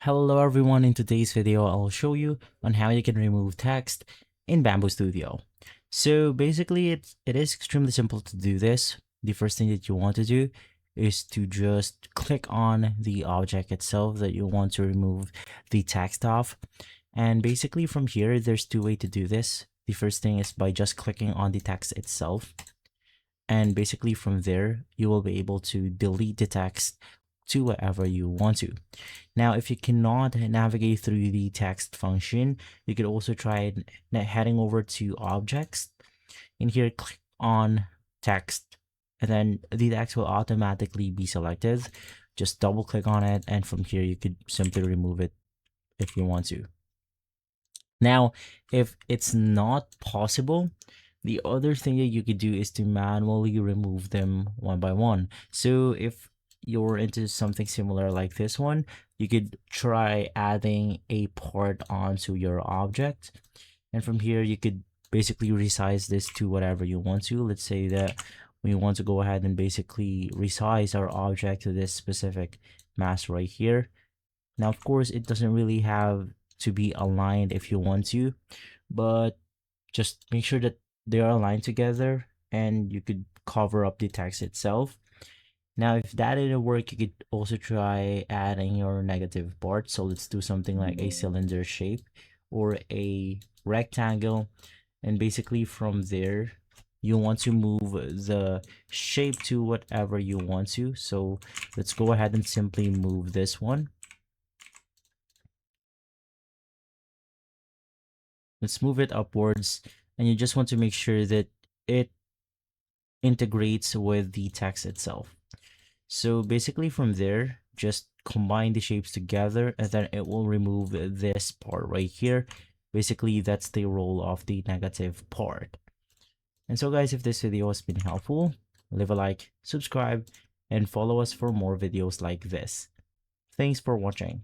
Hello everyone, in today's video I'll show you on how you can remove text in Bambu Studio. So basically it is extremely simple to do this. The first thing that you want to do is to just click on the object itself that you want to remove the text off. And basically from here there's two ways to do this. The first thing is by just clicking on the text itself. And basically from there you will be able to delete the text to wherever you want to. Now, if you cannot navigate through the text function, you could also try heading over to objects. In here, click on text, and then the text will automatically be selected. Just double click on it, and from here, you could simply remove it if you want to. Now, if it's not possible, the other thing that you could do is to manually remove them one by one. So if you're into something similar like this one, you could try adding a part onto your object. And from here, you could basically resize this to whatever you want to. Let's say that we want to go ahead and basically resize our object to this specific mass right here. Now, of course, it doesn't really have to be aligned if you want to, but just make sure that they are aligned together and you could cover up the text itself. Now, if that didn't work, you could also try adding your negative part. So let's do something like a cylinder shape or a rectangle. And basically from there, you want to move the shape to whatever you want to. So let's go ahead and simply move this one. Let's move it upwards, and you just want to make sure that it integrates with the text itself. So basically from there, just combine the shapes together and then it will remove this part right here. Basically, that's the role of the negative part. And so guys, if this video has been helpful, leave a like, subscribe, and follow us for more videos like this. Thanks for watching.